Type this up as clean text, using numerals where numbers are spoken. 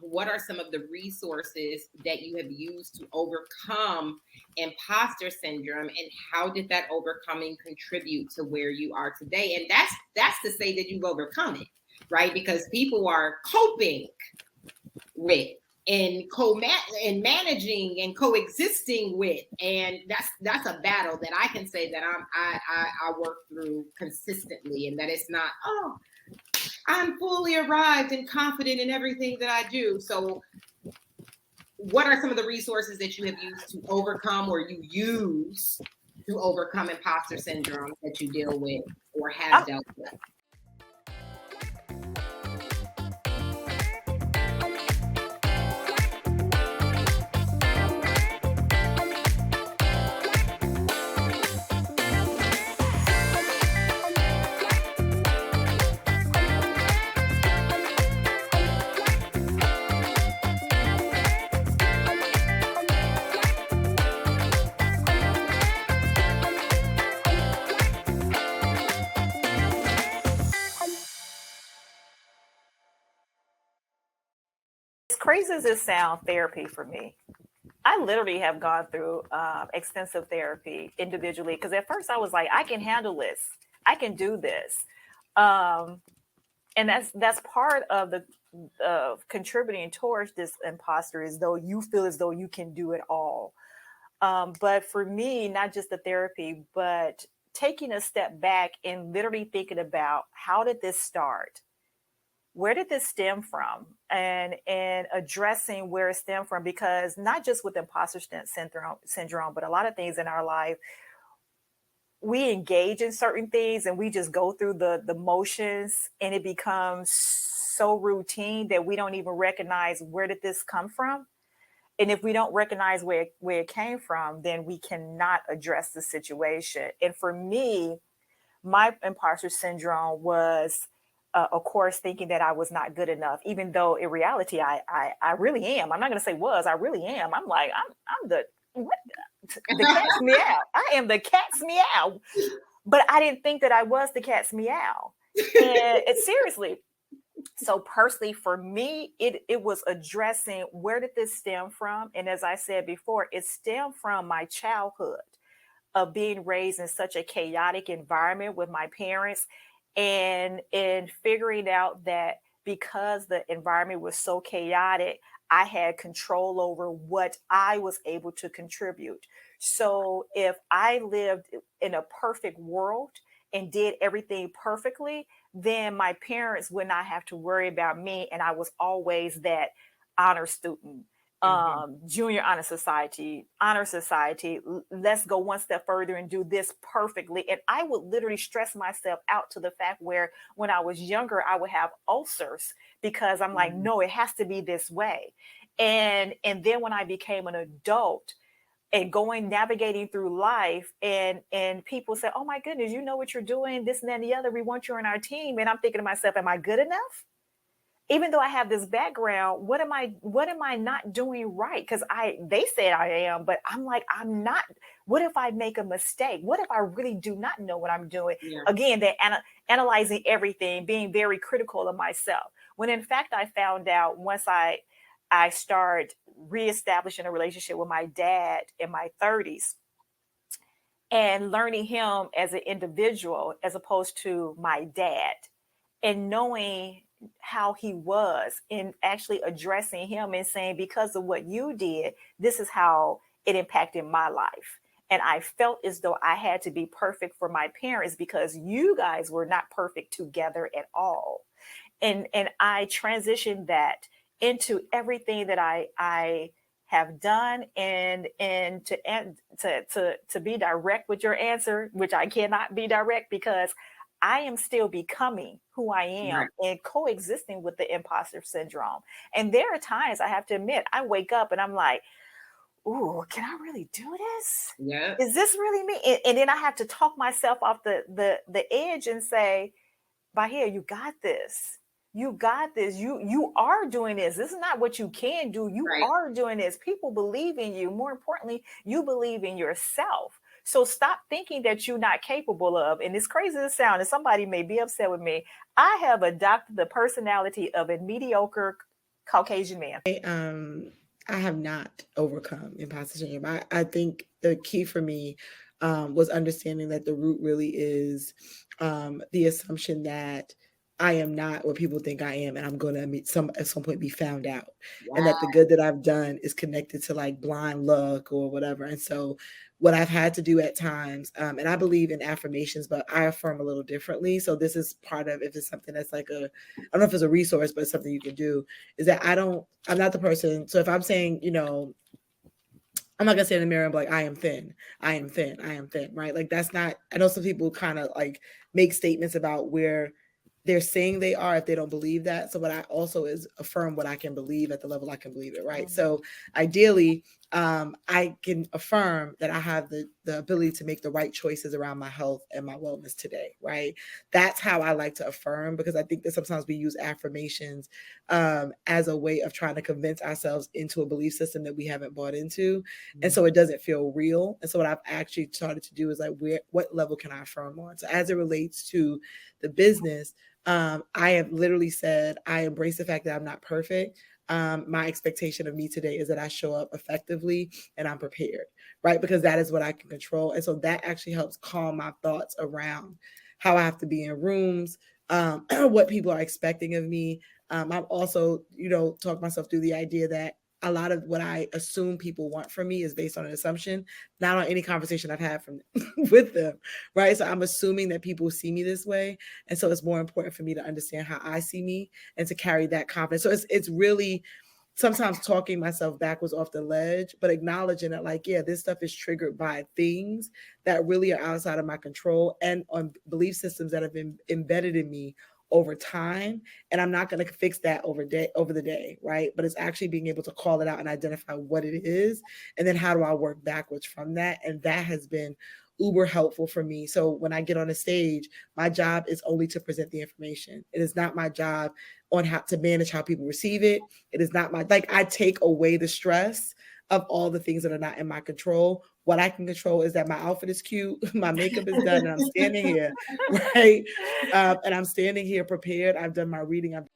what are some of the resources that you have used to overcome imposter syndrome, and how did that overcoming contribute to where you are today? And that's to say that you've overcome it, right? Because people are coping with and and managing and coexisting with, and that's a battle that I can say that I work through consistently, and that it's not, oh, I'm fully arrived and confident in everything that I do. So what are some of the resources that you have used to overcome, or you use to overcome imposter syndrome, that you deal with or have dealt with? As crazy as it sounds, therapy for me. I literally have gone through extensive therapy individually because at first I was like, I can handle this, I can do this, um, and that's part of the contributing towards this imposter, as though you feel as though you can do it all. But for me, not just the therapy, but taking a step back and literally thinking about how did this start? Where did this stem from, and addressing where it stemmed from, because not just with imposter syndrome, but a lot of things in our life, we engage in certain things and we just go through the motions, and it becomes so routine that we don't even recognize where did this come from. And if we don't recognize where it came from, then we cannot address the situation. And for me, my imposter syndrome was, of course, thinking that I was not good enough, even though in reality, I really am. I'm not going to say was, I really am. I'm like, I'm the, what? The cat's meow. I am the cat's meow. But I didn't think that I was the cat's meow. And it seriously. So personally, for me, it was addressing where did this stem from. And as I said before, it stemmed from my childhood of being raised in such a chaotic environment with my parents, and figuring out that because the environment was so chaotic, I had control over what I was able to contribute. So if I lived in a perfect world and did everything perfectly, then my parents would not have to worry about me. And I was always that honor student, Mm-hmm. junior honor society. Let's go one step further and do this perfectly. And I would literally stress myself out to the fact where when I was younger, I would have ulcers because I'm like, Mm-hmm. no, it has to be this way. And then when I became an adult and going navigating through life, and people say, oh my goodness, you know what you're doing, this and that and the other, we want you on our team. And I'm thinking to myself, am I good enough? Even though I have this background, what am I not doing right? Because they said I am, but I'm like, I'm not. What if I make a mistake? What if I really do not know what I'm doing? Yeah. Again, they're analyzing everything, being very critical of myself. When in fact I found out once I start reestablishing a relationship with my dad in my 30s and learning him as an individual as opposed to my dad, and knowing how he was, and actually addressing him and saying, because of what you did, this is how it impacted my life. And I felt as though I had to be perfect for my parents because you guys were not perfect together at all. And I transitioned that into everything that I have done, and to be direct with your answer, which I cannot be direct because I am still becoming who I am Right. and coexisting with the imposter syndrome. And there are times I have to admit, I wake up and I'm like, ooh, can I really do this? Yeah. Is this really me? And then I have to talk myself off the edge and say, Bahia, you got this. You got this. You are doing this. This is not what you can do. You Right. are doing this. People believe in you. More importantly, you believe in yourself. So stop thinking that you're not capable of. And it's crazy to sound, and somebody may be upset with me. I have adopted the personality of a mediocre Caucasian man. I have not overcome imposter syndrome. I think the key for me was understanding that the root really is the assumption that I am not what people think I am, and I'm going to at some point be found out, and Wow. that the good that I've done is connected to like blind luck or whatever. And so, what I've had to do at times, and I believe in affirmations, but I affirm a little differently. So this is part of if it's something that's like I don't know if it's a resource, but it's something you can do. Is that I'm not the person. So if I'm saying, I'm not gonna stand in the mirror and be like, I am thin, I am thin, I am thin, right? Like that's not. I know some people kind of like make statements about where they're saying they are if they don't believe that. So what I also is affirm what I can believe at the level I can believe it, right? So ideally, I can affirm that I have the ability to make the right choices around my health and my wellness today, right? That's how I like to affirm, because I think that sometimes we use affirmations as a way of trying to convince ourselves into a belief system that we haven't bought into, and so it doesn't feel real. And so what I've actually started to do is like, what level can I affirm on? So as it relates to the business, I have literally said I embrace the fact that I'm not perfect. My expectation of me today is that I show up effectively and I'm prepared, right? Because that is what I can control. And so that actually helps calm my thoughts around how I have to be in rooms, what people are expecting of me. I've also, talked myself through the idea that a lot of what I assume people want from me is based on an assumption, not on any conversation I've had from with them, right? So I'm assuming that people see me this way, and so it's more important for me to understand how I see me and to carry that confidence. So it's really sometimes talking myself backwards off the ledge, but acknowledging that, like, yeah, this stuff is triggered by things that really are outside of my control and on belief systems that have been embedded in me over time. And I'm not going to fix that over the day, right? But it's actually being able to call it out and identify what it is, and then how do I work backwards from that. And that has been uber helpful for me. So when I get on a stage, my job is only to present the information. It is not my job on how to manage how people receive it. It is not like I take away the stress of all the things that are not in my control. What I can control is that my outfit is cute, my makeup is done, and I'm standing here, right? And I'm standing here prepared. I've done my reading. I've